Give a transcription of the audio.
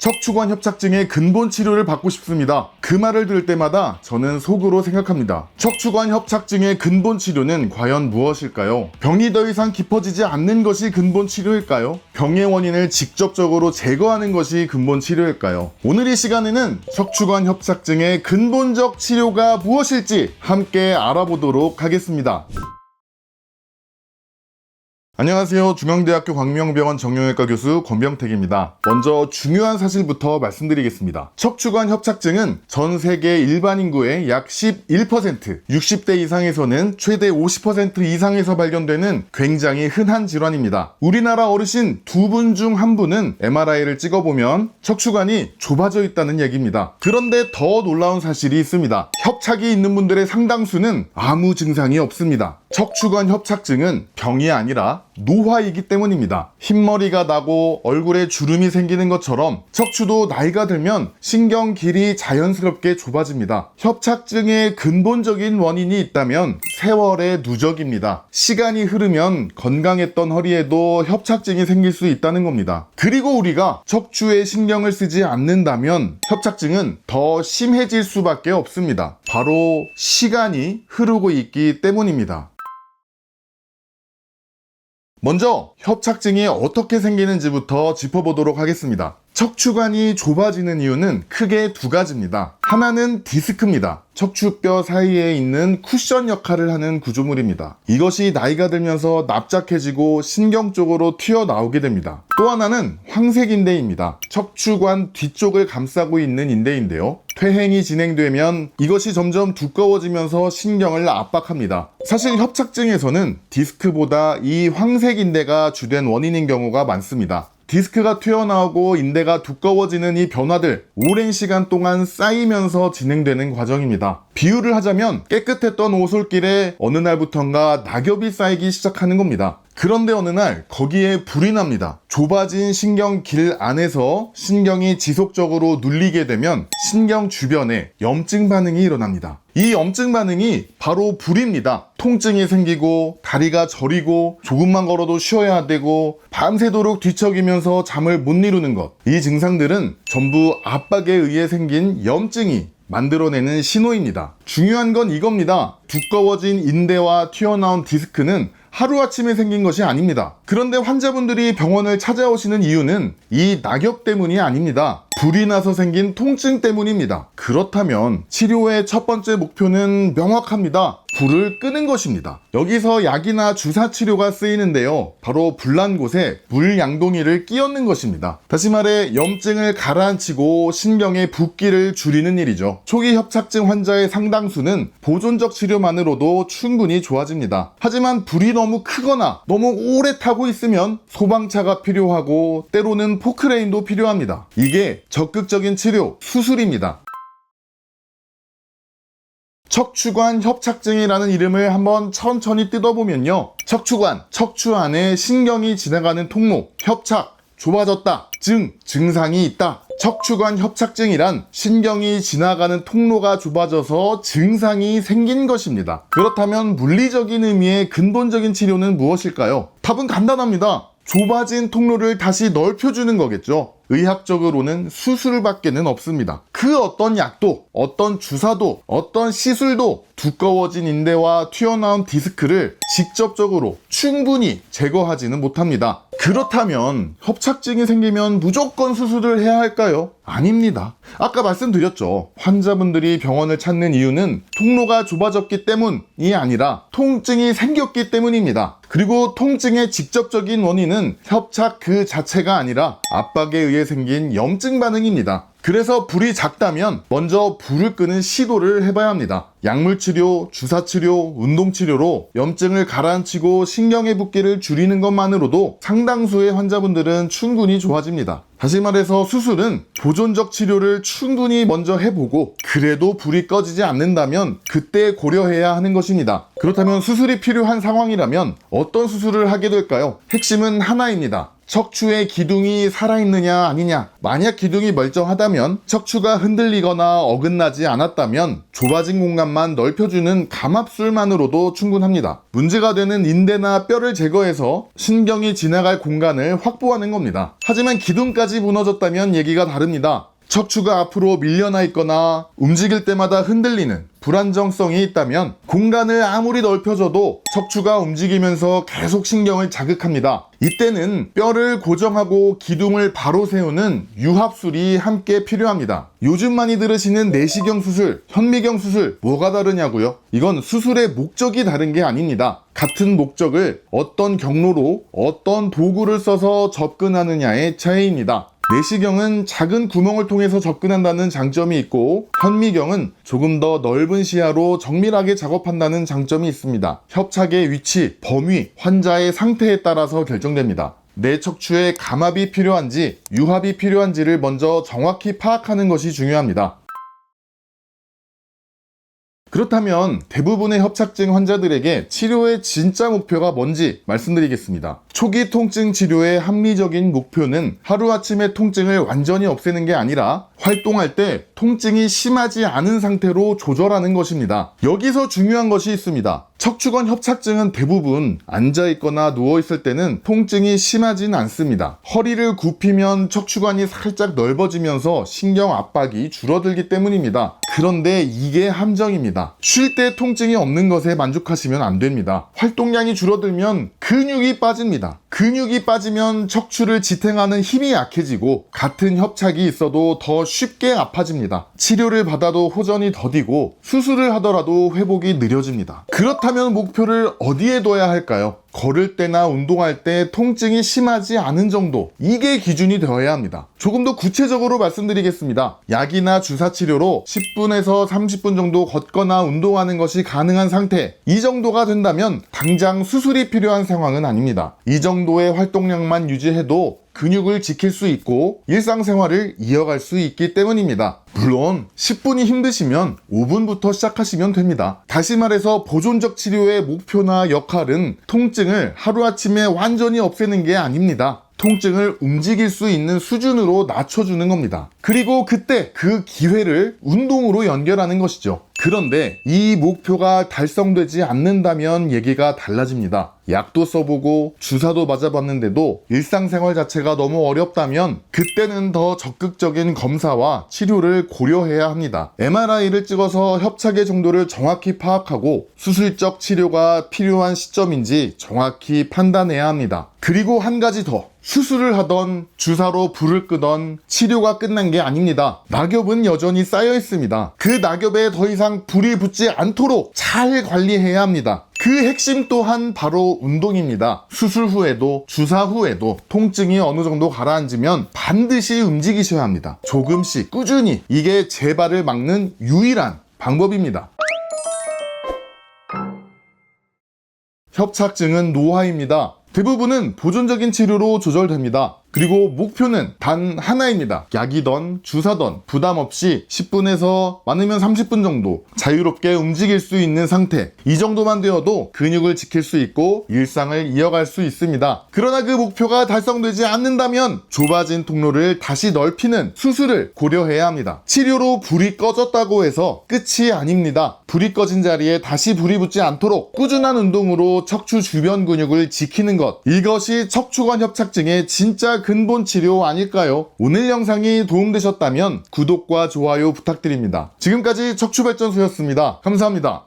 척추관 협착증의 근본 치료를 받고 싶습니다. 그 말을 들을 때마다 저는 속으로 생각합니다. 척추관 협착증의 근본 치료는 과연 무엇일까요? 병이 더 이상 깊어지지 않는 것이 근본 치료일까요? 병의 원인을 직접적으로 제거하는 것이 근본 치료일까요? 오늘 이 시간에는 척추관 협착증의 근본적 치료가 무엇일지 함께 알아보도록 하겠습니다. 안녕하세요. 중앙대학교 광명병원 정형외과 교수 권병택입니다. 먼저 중요한 사실부터 말씀드리겠습니다. 척추관 협착증은 전 세계 일반 인구의 약 11%, 60대 이상에서는 최대 50% 이상에서 발견되는 굉장히 흔한 질환입니다. 우리나라 어르신 2분 중 1분은 MRI를 찍어보면 척추관이 좁아져 있다는 얘기입니다. 그런데 더 놀라운 사실이 있습니다. 협착이 있는 분들의 상당수는 아무 증상이 없습니다. 척추관 협착증은 병이 아니라 노화이기 때문입니다. 흰머리가 나고 얼굴에 주름이 생기는 것처럼 척추도 나이가 들면 신경 길이 자연스럽게 좁아집니다. 협착증의 근본적인 원인이 있다면 세월의 누적입니다. 시간이 흐르면 건강했던 허리에도 협착증이 생길 수 있다는 겁니다. 그리고 우리가 척추에 신경을 쓰지 않는다면 협착증은 더 심해질 수밖에 없습니다. 바로 시간이 흐르고 있기 때문입니다. 먼저 협착증이 어떻게 생기는지부터 짚어보도록 하겠습니다. 척추관이 좁아지는 이유는 크게 2가지입니다. 하나는 디스크입니다. 척추뼈 사이에 있는 쿠션 역할을 하는 구조물입니다. 이것이 나이가 들면서 납작해지고 신경 쪽으로 튀어나오게 됩니다. 또 하나는 황색인대입니다. 척추관 뒤쪽을 감싸고 있는 인대인데요. 퇴행이 진행되면 이것이 점점 두꺼워지면서 신경을 압박합니다. 사실 협착증에서는 디스크보다 이 황색인대가 주된 원인인 경우가 많습니다. 디스크가 튀어나오고 인대가 두꺼워지는 이 변화들 오랜 시간 동안 쌓이면서 진행되는 과정입니다. 비유를 하자면 깨끗했던 오솔길에 어느 날부턴가 낙엽이 쌓이기 시작하는 겁니다. 그런데 어느 날 거기에 불이 납니다. 좁아진 신경길 안에서 신경이 지속적으로 눌리게 되면 신경 주변에 염증 반응이 일어납니다. 이 염증 반응이 바로 불입니다. 통증이 생기고 다리가 저리고 조금만 걸어도 쉬어야 되고 밤새도록 뒤척이면서 잠을 못 이루는 것. 이 증상들은 전부 압박에 의해 생긴 염증이 만들어내는 신호입니다. 중요한 건 이겁니다. 두꺼워진 인대와 튀어나온 디스크는 하루아침에 생긴 것이 아닙니다. 그런데 환자분들이 병원을 찾아오시는 이유는 이 낙엽 때문이 아닙니다. 불이 나서 생긴 통증 때문입니다. 그렇다면 치료의 첫 번째 목표는 명확합니다. 불을 끄는 것입니다. 여기서 약이나 주사 치료가 쓰이는데요. 바로 불난 곳에 물양동이를 끼얹는 것입니다. 다시 말해 염증을 가라앉히고 신경의 붓기를 줄이는 일이죠. 초기 협착증 환자의 상당수는 보존적 치료만으로도 충분히 좋아집니다. 하지만 불이 너무 크거나 너무 오래 타고 있으면 소방차가 필요하고 때로는 포크레인도 필요합니다. 이게 적극적인 치료, 수술입니다. 척추관 협착증이라는 이름을 한번 천천히 뜯어보면요. 척추관, 척추 안에 신경이 지나가는 통로, 협착, 좁아졌다, 증상이 있다. 척추관 협착증이란 신경이 지나가는 통로가 좁아져서 증상이 생긴 것입니다. 그렇다면 물리적인 의미의 근본적인 치료는 무엇일까요? 답은 간단합니다. 좁아진 통로를 다시 넓혀주는 거겠죠. 의학적으로는 수술밖에는 없습니다. 그 어떤 약도, 어떤 주사도, 어떤 시술도 두꺼워진 인대와 튀어나온 디스크를 직접적으로 충분히 제거하지는 못합니다. 그렇다면 협착증이 생기면 무조건 수술을 해야 할까요? 아닙니다. 아까 말씀드렸죠. 환자분들이 병원을 찾는 이유는 통로가 좁아졌기 때문이 아니라 통증이 생겼기 때문입니다. 그리고 통증의 직접적인 원인은 협착 그 자체가 아니라 압박에 의해 생긴 염증 반응입니다. 그래서 불이 작다면 먼저 불을 끄는 시도를 해봐야 합니다. 약물치료, 주사치료, 운동치료로 염증을 가라앉히고 신경의 붓기를 줄이는 것만으로도 상당수의 환자분들은 충분히 좋아집니다. 다시 말해서 수술은 보존적 치료를 충분히 먼저 해보고 그래도 불이 꺼지지 않는다면 그때 고려해야 하는 것입니다. 그렇다면 수술이 필요한 상황이라면 어떤 수술을 하게 될까요? 핵심은 하나입니다. 척추의 기둥이 살아있느냐 아니냐. 만약 기둥이 멀쩡하다면, 척추가 흔들리거나 어긋나지 않았다면 좁아진 공간만 넓혀주는 감압술만으로도 충분합니다. 문제가 되는 인대나 뼈를 제거해서 신경이 지나갈 공간을 확보하는 겁니다. 하지만 기둥까지 무너졌다면 얘기가 다릅니다. 척추가 앞으로 밀려나 있거나 움직일 때마다 흔들리는 불안정성이 있다면 공간을 아무리 넓혀줘도 척추가 움직이면서 계속 신경을 자극합니다. 이때는 뼈를 고정하고 기둥을 바로 세우는 유합술이 함께 필요합니다. 요즘 많이 들으시는 내시경 수술, 현미경 수술 뭐가 다르냐고요? 이건 수술의 목적이 다른 게 아닙니다. 같은 목적을 어떤 경로로 어떤 도구를 써서 접근하느냐의 차이입니다. 내시경은 작은 구멍을 통해서 접근한다는 장점이 있고, 현미경은 조금 더 넓은 시야로 정밀하게 작업한다는 장점이 있습니다. 협착의 위치, 범위, 환자의 상태에 따라서 결정됩니다. 내 척추에 감압이 필요한지 유합이 필요한지를 먼저 정확히 파악하는 것이 중요합니다. 그렇다면 대부분의 협착증 환자들에게 치료의 진짜 목표가 뭔지 말씀드리겠습니다. 초기 통증 치료의 합리적인 목표는 하루아침에 통증을 완전히 없애는 게 아니라 활동할 때 통증이 심하지 않은 상태로 조절하는 것입니다. 여기서 중요한 것이 있습니다. 척추관 협착증은 대부분 앉아있거나 누워있을 때는 통증이 심하진 않습니다. 허리를 굽히면 척추관이 살짝 넓어지면서 신경 압박이 줄어들기 때문입니다. 그런데 이게 함정입니다. 쉴 때 통증이 없는 것에 만족하시면 안 됩니다. 활동량이 줄어들면 근육이 빠집니다. 근육이 빠지면 척추를 지탱하는 힘이 약해지고 같은 협착이 있어도 더 쉽게 아파집니다. 치료를 받아도 호전이 더디고 수술을 하더라도 회복이 느려집니다. 그렇다면 목표를 어디에 둬야 할까요? 걸을 때나 운동할 때 통증이 심하지 않은 정도, 이게 기준이 되어야 합니다. 조금 더 구체적으로 말씀드리겠습니다. 약이나 주사 치료로 10분에서 30분 정도 걷거나 운동하는 것이 가능한 상태, 이 정도가 된다면 당장 수술이 필요한 상황은 아닙니다. 이 정도의 활동량만 유지해도 근육을 지킬 수 있고 일상생활을 이어갈 수 있기 때문입니다. 물론 10분이 힘드시면 5분부터 시작하시면 됩니다. 다시 말해서 보존적 치료의 목표나 역할은 통증을 하루아침에 완전히 없애는 게 아닙니다. 통증을 움직일 수 있는 수준으로 낮춰주는 겁니다. 그리고 그때 그 기회를 운동으로 연결하는 것이죠. 그런데 이 목표가 달성되지 않는다면 얘기가 달라집니다. 약도 써보고 주사도 맞아봤는데도 일상생활 자체가 너무 어렵다면 그때는 더 적극적인 검사와 치료를 고려해야 합니다. MRI를 찍어서 협착의 정도를 정확히 파악하고 수술적 치료가 필요한 시점인지 정확히 판단해야 합니다. 그리고 한 가지 더, 수술을 하던 주사로 불을 끄던 치료가 끝난 게 아닙니다. 낙엽은 여전히 쌓여 있습니다. 그 낙엽에 더 이상 불이 붙지 않도록 잘 관리해야 합니다. 그 핵심 또한 바로 운동입니다. 수술 후에도 주사 후에도 통증이 어느 정도 가라앉으면 반드시 움직이셔야 합니다. 조금씩 꾸준히, 이게 재발을 막는 유일한 방법입니다. 협착증은 노화입니다. 대부분은 보존적인 치료로 조절됩니다. 그리고 목표는 단 하나입니다. 약이던 주사던 부담 없이 10분에서 많으면 30분 정도 자유롭게 움직일 수 있는 상태, 이 정도만 되어도 근육을 지킬 수 있고 일상을 이어갈 수 있습니다. 그러나 그 목표가 달성되지 않는다면 좁아진 통로를 다시 넓히는 수술을 고려해야 합니다. 치료로 불이 꺼졌다고 해서 끝이 아닙니다. 불이 꺼진 자리에 다시 불이 붙지 않도록 꾸준한 운동으로 척추 주변 근육을 지키는 것, 이것이 척추관 협착증의 진짜 근본 치료 아닐까요? 오늘 영상이 도움되셨다면 구독과 좋아요 부탁드립니다. 지금까지 척추발전소였습니다. 감사합니다.